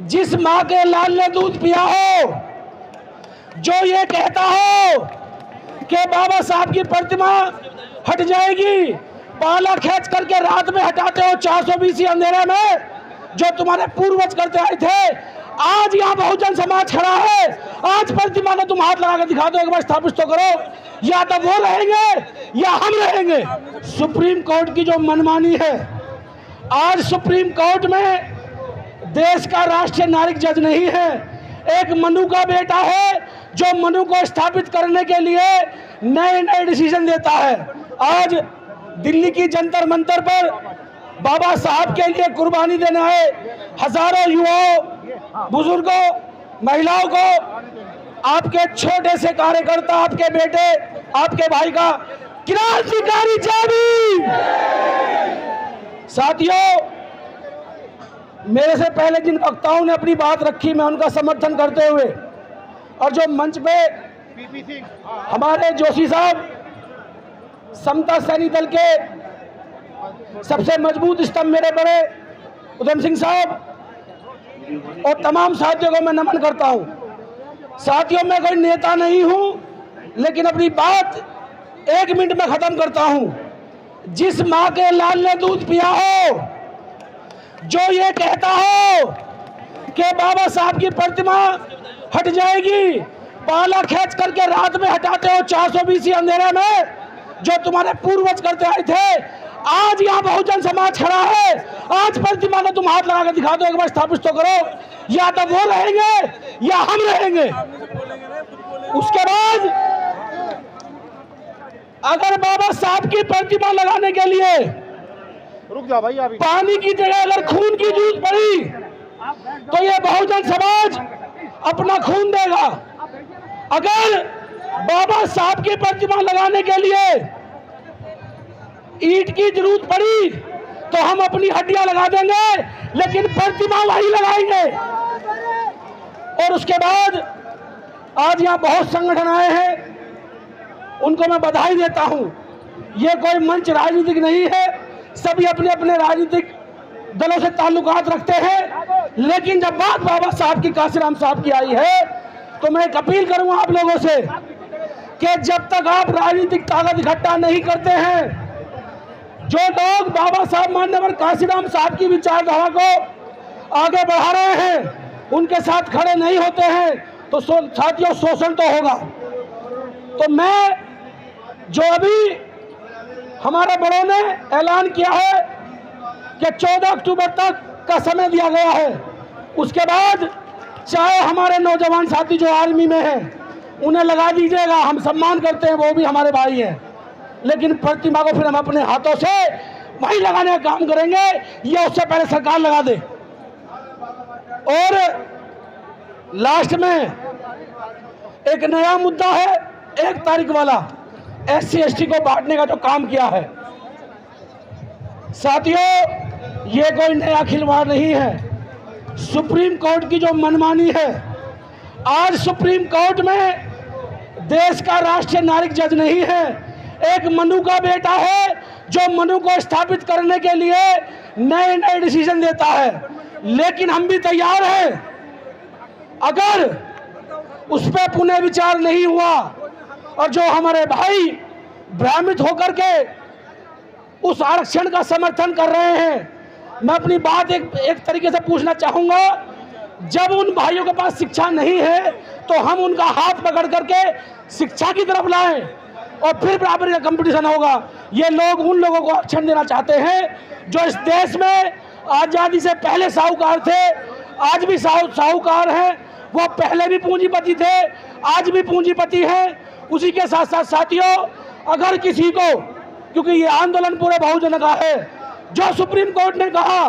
जिस माँ के लाल ने दूध पिया हो, जो ये कहता हो कि बाबा साहब की प्रतिमा हट जाएगी, पाला खींच करके रात में हटाते हो 420 अंधेरे में, जो तुम्हारे पूर्वज करते आए थे। आज यहाँ बहुजन समाज खड़ा है, आज प्रतिमा को तुम हाथ लगा कर दिखा दो, एक बार स्थापित तो करो। या तो वो रहेंगे या हम रहेंगे। सुप्रीम कोर्ट की जो मनमानी है, आज सुप्रीम कोर्ट में देश का राष्ट्रीय नागरिक जज नहीं है, एक मनु का बेटा है जो मनु को स्थापित करने के लिए नए नए डिसीजन देता है। आज दिल्ली की जंतर मंतर पर बाबा साहब के लिए कुर्बानी देने आए हजारों युवाओं, बुजुर्गों, महिलाओं को आपके छोटे से कार्यकर्ता, आपके बेटे, आपके भाई का क्रांतिकारी जय भीम। साथियों, मेरे से पहले जिन वक्ताओं ने अपनी बात रखी, मैं उनका समर्थन करते हुए, और जो मंच पे हमारे जोशी साहब, समता सैनी दल के सबसे मजबूत स्तंभ मेरे बड़े उधम सिंह साहब और तमाम साथियों को मैं नमन करता हूं। साथियों, मैं कोई नेता नहीं हूं, लेकिन अपनी बात 1 मिनट में खत्म करता हूं। जिस माँ के लाल ने दूध पिया हो, जो ये कहता हो कि बाबा साहब की प्रतिमा हट जाएगी, पाला खींच करके रात में हटाते हो 420 अंधेरे में, जो तुम्हारे पूर्वज करते आए थे। आज यहाँ बहुजन समाज खड़ा है, आज प्रतिमा को तुम हाथ लगा कर दिखा दो, एक बार स्थापित तो करो। या तो वो रहेंगे या हम रहेंगे। उसके बाद अगर बाबा साहब की प्रतिमा लगाने के लिए रुक जाओ भाई, अभी पानी की जगह अगर खून की जरूरत पड़ी, तो ये बहुजन समाज अपना खून देगा। अगर बाबा साहब की प्रतिमा लगाने के लिए ईंट की जरूरत पड़ी, तो हम अपनी हड्डियां लगा देंगे, लेकिन प्रतिमा वही लगाएंगे। और उसके बाद आज यहाँ बहुत संगठन आए हैं, उनको मैं बधाई देता हूं। ये कोई मंच राजनीतिक नहीं है, सभी अपने अपने राजनीतिक दलों से ताल्लुकात रखते हैं, लेकिन जब बात बाबा साहब की, काशीराम साहब की आई है, तो मैं एक अपील करूंगा आप लोगों से कि जब तक आप राजनीतिक ताकत इकट्ठा नहीं करते हैं, जो लोग बाबा साहब माननीय काशीराम साहब की विचारधारा को आगे बढ़ा रहे हैं, उनके साथ खड़े नहीं होते हैं, तो साथियों शोषण तो होगा। तो मैं जो अभी हमारे बड़ों ने ऐलान किया है कि 14 अक्टूबर तक का समय दिया गया है, उसके बाद चाहे हमारे नौजवान साथी जो आर्मी में हैं उन्हें लगा दीजिएगा, हम सम्मान करते हैं, वो भी हमारे भाई हैं, लेकिन प्रतिमा को फिर हम अपने हाथों से वहीं लगाने का काम करेंगे, या उससे पहले सरकार लगा दे। और लास्ट में एक नया मुद्दा है, 1 तारीख वाला SC ST को बांटने का जो काम किया है। साथियों, ये कोई नया खिलवाड़ नहीं है, सुप्रीम कोर्ट की जो मनमानी है। आज सुप्रीम कोर्ट में देश का राष्ट्रीय नागरिक जज नहीं है, एक मनु का बेटा है जो मनु को स्थापित करने के लिए नए नए डिसीजन देता है। लेकिन हम भी तैयार हैं, अगर उस पर पुनः विचार नहीं हुआ और जो हमारे भाई भ्रमित होकर के उस आरक्षण का समर्थन कर रहे हैं, मैं अपनी बात एक तरीके से पूछना चाहूंगा। जब उन भाइयों के पास शिक्षा नहीं है, तो हम उनका हाथ पकड़ करके शिक्षा की तरफ लाएं और फिर बराबरी का कंपटीशन होगा। ये लोग उन लोगों को आरक्षण देना चाहते हैं जो इस देश में आज़ादी से पहले साहूकार थे, आज भी साहूकार हैं, वो पहले भी पूंजीपति थे, आज भी पूंजीपति हैं। उसी के साथ साथ साथियों, अगर किसी को, क्योंकि ये आंदोलन पूरे बहुजन का है, जो सुप्रीम कोर्ट ने कहा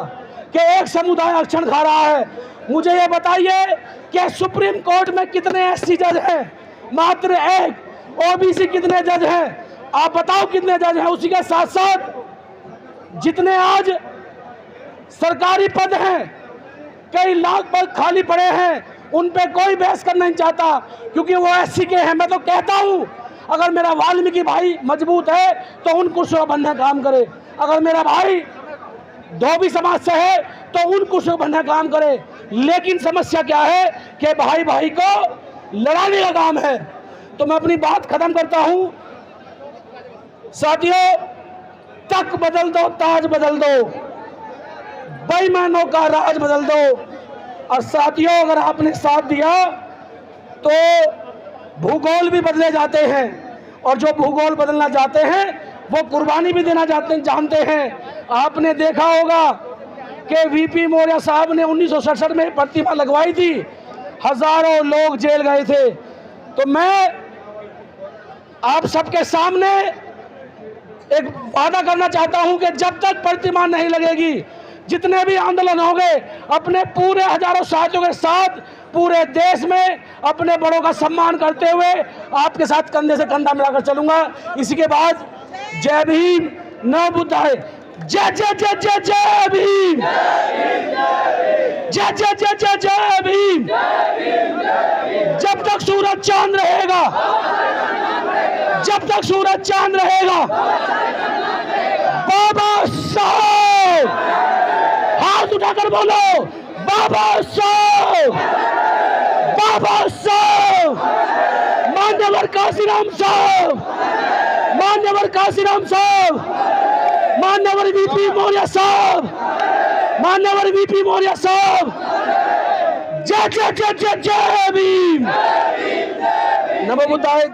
कि एक समुदाय आरक्षण खा रहा है, मुझे ये बताइए कि सुप्रीम कोर्ट में कितने SC जज हैं? मात्र 1। OBC कितने जज हैं? आप बताओ कितने जज हैं? उसी के साथ साथ जितने आज सरकारी पद हैं, कई लाख पद खाली पड़े हैं, उन पे कोई बहस करना नहीं चाहता, क्योंकि वो SC के हैं। मैं तो कहता हूं, अगर मेरा वाल्मीकि भाई मजबूत है तो उन कुर्सियों पर बनने काम करे। अगर मेरा भाई धोबी समाज से है तो उनको शुभ बनने का काम करे। लेकिन समस्या क्या है कि भाई भाई को लड़ाने का काम है। तो मैं अपनी बात खत्म करता हूं। साथियों, तक बदल दो, ताज बदल दो, बेईमानों का राज बदल दो। और साथियों, अगर आपने साथ दिया तो भूगोल भी बदले जाते हैं, और जो भूगोल बदलना चाहते हैं वो कुर्बानी भी देना जानते हैं। आपने देखा होगा कि वीपी मौर्य साहब ने 1967 में प्रतिमा लगवाई थी, हजारों लोग जेल गए थे। तो मैं आप सबके सामने एक वादा करना चाहता हूं कि जब तक प्रतिमा नहीं लगेगी, जितने भी आंदोलन होंगे, अपने पूरे हजारों साथियों के साथ पूरे देश में अपने बड़ों का सम्मान करते हुए आपके साथ कंधे से कंधा मिलाकर चलूंगा। इसी के बाद जय भीम, नमो बुद्धाय, जय जय जय जय जय भीम, जय जय जय जय जय भीम। जब तक सूरज चांद रहेगा, जब तक सूरज चांद रहेगा, बाबा साहब, हाथ उठाकर बोलो बाबा साहब, बाबा साहब, मान्यवर काशीराम साहब, मान्यवर काशीराम साहब, मान्यवर वीपी मौर्य साहब, मान्यवर वीपी मौर्य साहब, जय जय जय जय जय भीम, नमो बुद्धाय।